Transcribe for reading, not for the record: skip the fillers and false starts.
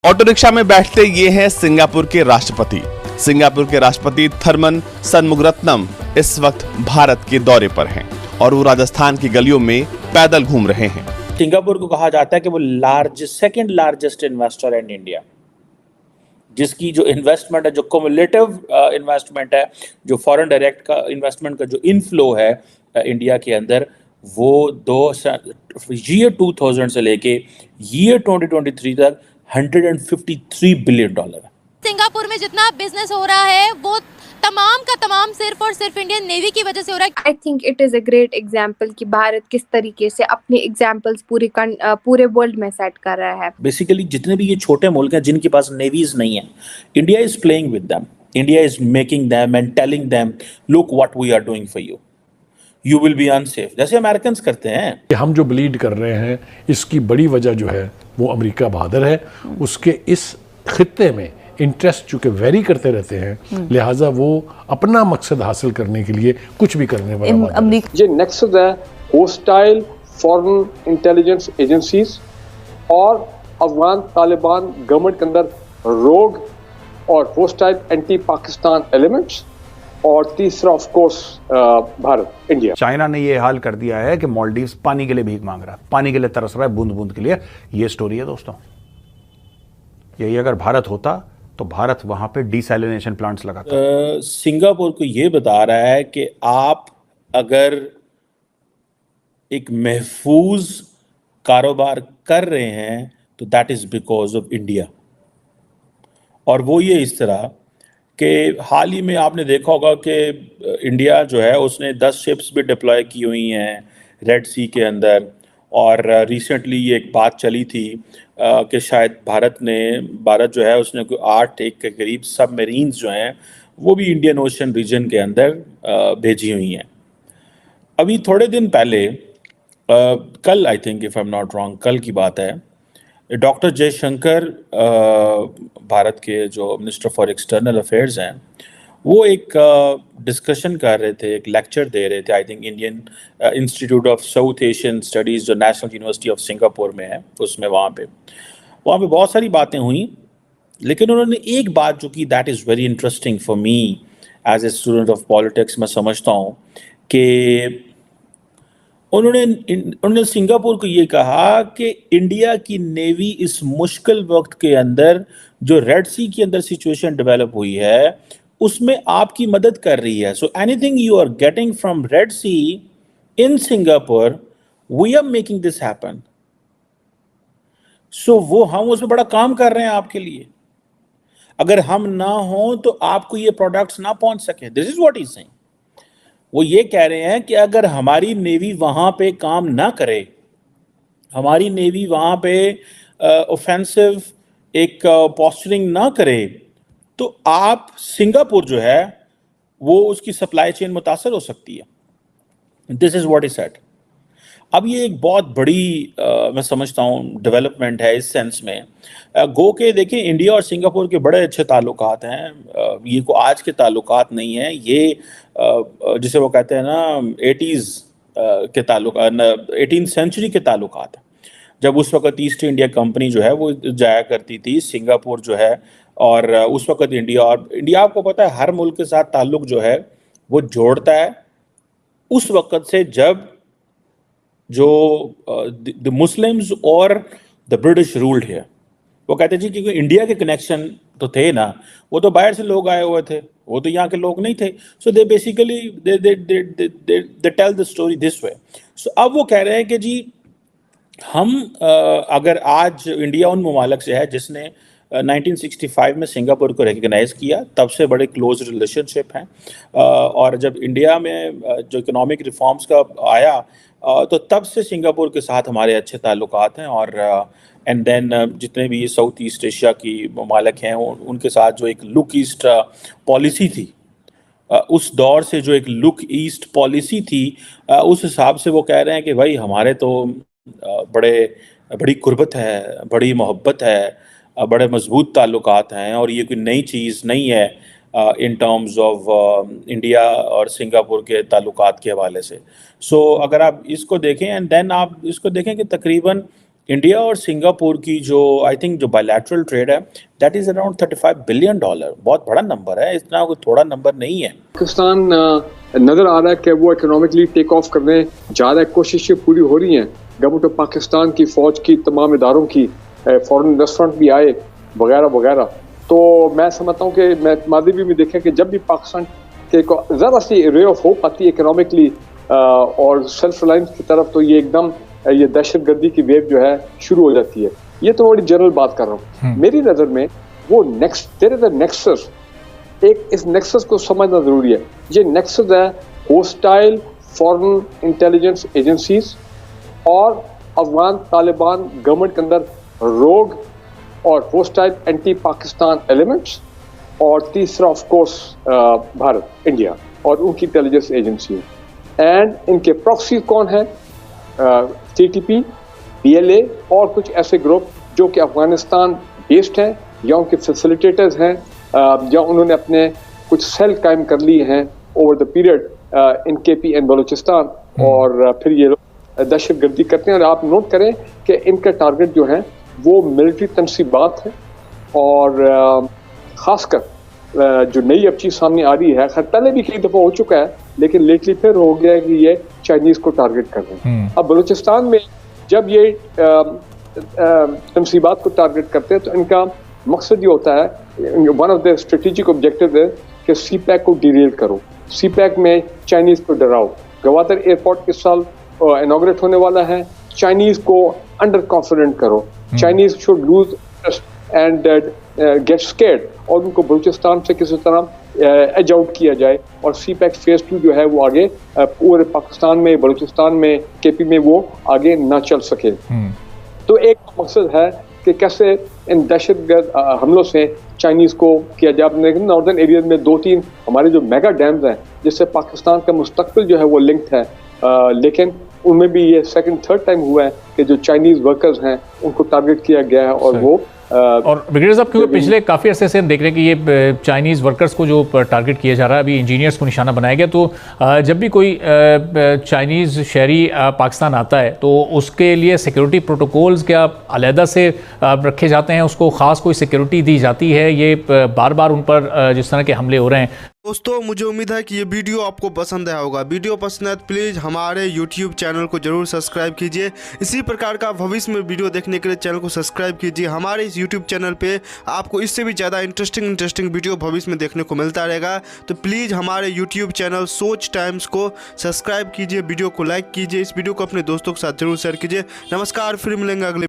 Auto rickshaw में बैठते ये हैं सिंगापुर के राष्ट्रपति। सिंगापुर के राष्ट्रपति थरमन सनमुगरत्नम इस वक्त भारत के दौरे पर हैं और वो राजस्थान की गलियों में पैदल घूम रहे हैं। सिंगापुर को कहा जाता है कि वो second largest investor in India, जिसकी जो इन्वेस्टमेंट है, जो क्युमुलेटिव इन्वेस्टमेंट है, जो फॉरेन डायरेक्ट का इन्वेस्टमेंट का जो इनफ्लो है इंडिया के अंदर, वो ईयर 2000 से लेके ईयर 2023 तक $153 बिलियन है। सिंगापुर में जितना बिजनेस हो रहा है वो तमाम का तमाम सिर्फ और सिर्फ इंडियन नेवी की वजह से हो रहा है। I think it is a great example कि भारत किस तरीके से अपने एग्जाम्पल्स पूरे वर्ल्ड में सेट कर रहा है। बेसिकली जितने भी ये छोटे मुल्क हैं जिनके पास नेवीज नहीं है, India is playing with them, India is making them and telling them look what we are doing for you will be unsafe, जैसे अमेरिकन करते हैं। हम जो ब्लीड कर रहे हैं इसकी बड़ी वजह जो है वो अमेरिका बहादुर है, उसके इस खित्ते में इंटरेस्ट चूंकि वेरी करते रहते हैं, लिहाजा वो अपना मकसद हासिल करने के लिए कुछ भी करने वाला है। ये नेक्सस है होस्टाइल फॉरेन इंटेलिजेंस एजेंसीज और अफगान तालिबान गवर्नमेंट के अंदर रोग और होस्टाइल एंटी पाकिस्तान एलिमेंट्स, और तीसरा of course Bharat India. China ने ये हाल कर दिया है कि मालदीव्स पानी के लिए भीख मांग रहा है, पानी के लिए तरस रहा है, बूंद बूंद के लिए। ये स्टोरी है दोस्तों। यही अगर भारत होता तो भारत वहां पे डिसैलिनेशन प्लांट्स लगाता। सिंगापुर को ये बता रहा है कि आप अगर एक महफूज कारोबार कर रहे हैं तो that is because of India. और वो ये इस तरह कि हाल ही में आपने देखा होगा कि इंडिया जो है उसने 10 शिप्स भी डिप्लॉय की हुई हैं रेड सी के अंदर। और रिसेंटली ये एक बात चली थी कि शायद भारत जो है उसने कोई 8 के करीब सबमरीन्स जो हैं वो भी इंडियन ओशन रीजन के अंदर भेजी हुई हैं। अभी थोड़े दिन पहले कल, I think if I am not wrong, कल की बात है, डॉक्टर जयशंकर भारत के जो मिनिस्टर फॉर एक्सटर्नल अफेयर्स हैं, वो एक डिस्कशन कर रहे थे, एक लेक्चर दे रहे थे, I think Indian institute of south Asian studies जो नेशनल यूनिवर्सिटी ऑफ सिंगापुर में है, उसमें वहाँ पे बहुत सारी बातें हुई। लेकिन उन्होंने एक बात जो कि that is very interesting for me as a student of politics, मैं समझता हूँ कि उन्होंने सिंगापुर को ये कहा कि इंडिया की नेवी इस मुश्किल वक्त के अंदर जो रेड सी के अंदर सिचुएशन डेवलप हुई है उसमें आपकी मदद कर रही है। So anything you are getting from Red Sea in Singapore, we are making this happen. So वो हम उसमें बड़ा काम कर रहे हैं आपके लिए। अगर हम ना हो तो आपको ये प्रोडक्ट्स ना पहुंच सके। This is what he saying. वो ये कह रहे हैं कि अगर हमारी नेवी वहाँ पे काम ना करे, हमारी नेवी वहाँ पे ऑफेंसिव एक पोस्चरिंग ना करे, तो आप सिंगापुर जो है वो उसकी सप्लाई चेन मुतासर हो सकती है। This is what is said. अब ये एक बहुत बड़ी मैं समझता हूँ डेवलपमेंट है इस सेंस में। गो के देखिए, इंडिया और सिंगापुर के बड़े अच्छे ताल्लुकात हैं। ये को आज के ताल्लुकात नहीं है, ये जिसे वो कहते हैं ना 80s के ताल्लुकात, 18th सेंचुरी के ताल्लुकात हैं, जब उस वक्त ईस्ट इंडिया कंपनी जो है वो जाया करती थी सिंगापुर जो है। और उस वक्त इंडिया आपको पता है हर मुल्क के साथ ताल्लुक जो है वो जोड़ता है उस वक्त से जब जो द मुस्लिम्स और द ब्रिटिश रूल्ड है। वो कहते जी क्योंकि इंडिया के कनेक्शन तो थे ना, वो तो बाहर से लोग आए हुए थे, वो तो यहाँ के लोग नहीं थे। So they basically they tell the story this way. So अब वो कह रहे हैं कि जी हम अगर आज इंडिया उन ममालिक से है जिसने 1965 में सिंगापुर को रिकग्नाइज़ किया, तब से बड़े क्लोज रिलेशनशिप हैं। और जब इंडिया में जो इकोनॉमिक रिफॉर्म्स का आया तो तब से सिंगापुर के साथ हमारे अच्छे ताल्लुकात हैं। और एंड देन जितने भी साउथ ईस्ट एशिया की ममालिक हैं उनके साथ जो एक लुक ईस्ट पॉलिसी थी, उस दौर से जो एक लुक ईस्ट पॉलिसी थी, उस हिसाब से वो कह रहे हैं कि भाई हमारे तो बड़ी कुर्बत है, बड़ी मोहब्बत है, बड़े मजबूत ताल्लुकात हैं। और ये कोई नई चीज़ नहीं है इन टर्म्स ऑफ इंडिया और सिंगापुर के ताल्लुकात के हवाले से। सो अगर आप इसको देखें एंड देन आप इसको देखें कि तकरीबन इंडिया और सिंगापुर की जो आई थिंक जो बायलैटरल ट्रेड है दैट इज अराउंड $35 बिलियन, बहुत बड़ा नंबर है, इतना कोई थोड़ा नंबर नहीं है। पाकिस्तान नजर आ रहा है कि वो इकोनॉमिकली टेक ऑफ करने जा रहा है, कोशिशें पूरी हो रही हैं। गवर्नमेंट ऑफ पाकिस्तान की फौज की तमाम इदारों की फॉरेन इन्वेस्टमेंट भी आए वगैरह वगैरह। तो मैं समझता हूँ कि मैं मादी भी देखा कि जब भी पाकिस्तान के ज़रा सी रे ऑफ होप आती है इकोनॉमिकली और सेल्फ रिलायंस की तरफ, तो ये एकदम ये दहशत गर्दी की वेव जो है शुरू हो जाती है। ये तो बड़ी जनरल बात कर रहा हूँ। मेरी नज़र में वो देयर इज अ नेक्सस, एक इस नेक्सस को समझना जरूरी है। ये नेक्सस है होस्टाइल फॉरेन इंटेलिजेंस एजेंसीज और अफगान तालिबान गवर्नमेंट के अंदर रोग और होस्टाइल एंटी पाकिस्तान एलिमेंट्स, और तीसरा ऑफ कोर्स भारत, इंडिया और उनकी इंटेलिजेंस एजेंसी है। एंड इनके प्रॉक्सी कौन है? CTP, PLA और कुछ ऐसे ग्रुप जो कि अफगानिस्तान बेस्ड हैं या उनके फैसिलिटेटर्स हैं या उन्होंने अपने कुछ सेल कायम कर लिए हैं over the period in KP and Balochistan, और फिर ये लोग दहशत गर्दी करते हैं। और आप नोट करें कि इनका टारगेट जो है वो मिलिट्री तनसीबात है, और ख़ासकर जो नई अब चीज़ सामने आ रही है, खैर पहले भी कई दफ़ा हो चुका है लेकिन लेटली फिर हो गया है कि ये चाइनीज़ को टारगेट कर रहे हैं। अब बलूचिस्तान में जब ये तनसीबात को टारगेट करते हैं तो इनका मकसद ये होता है, one of the strategic objective है कि CPEC को डिरेल करो, CPEC में चाइनीज़ को डराओ। गवादर एयरपोर्ट इस साल इनॉग्रेट होने वाला है, चाइनीज़ को अंडर कॉन्फिडेंट करो, Chinese should lose interest and get scared, और उनको बलूचिस्तान से किसी तरह एज आउट किया जाए, और CPEC फेज 2 जो है वो आगे पूरे पाकिस्तान में, बलूचिस्तान में, KP में वो आगे ना चल सके। तो एक मकसद है कि कैसे इन दहशतगर्द हमलों से चाइनीज़ को किया जाए। आपने देखा नॉर्दर्न एरिया में 2-3 हमारे जो मेगा डैम्स हैं जिससे पाकिस्तान का मुस्तकबिल जो है वो लिंक्ड है, लेकिन उनमें भी ये सेकंड थर्ड टाइम हुआ है कि जो चाइनीज़ वर्कर्स हैं उनको टारगेट किया गया है, और वो और ब्रिगेडियर साहब, क्योंकि पिछले काफ़ी अरसे से हम देख रहे हैं कि ये चाइनीज़ वर्कर्स को जो टारगेट किया जा रहा है, अभी इंजीनियर्स को निशाना बनाया गया, तो जब भी कोई चाइनीज़ शहरी पाकिस्तान आता है तो उसके लिए सिक्योरिटी प्रोटोकॉल्स क्या अलहदा से रखे जाते हैं, उसको ख़ास कोई सिक्योरिटी दी जाती है? ये बार बार उन पर जिस तरह के हमले हो रहे हैं। दोस्तों, मुझे उम्मीद है कि ये वीडियो आपको पसंद आया होगा। वीडियो पसंद है तो प्लीज़ हमारे YouTube चैनल को जरूर सब्सक्राइब कीजिए। इसी प्रकार का भविष्य में वीडियो देखने के लिए चैनल को सब्सक्राइब कीजिए। हमारे इस YouTube चैनल पे आपको इससे भी ज़्यादा इंटरेस्टिंग वीडियो भविष्य में देखने को मिलता रहेगा। तो प्लीज़ हमारे YouTube चैनल सोच टाइम्स को सब्सक्राइब कीजिए, वीडियो को लाइक कीजिए, इस वीडियो को अपने दोस्तों के साथ जरूर शेयर कीजिए। नमस्कार, फिर मिलेंगे अगले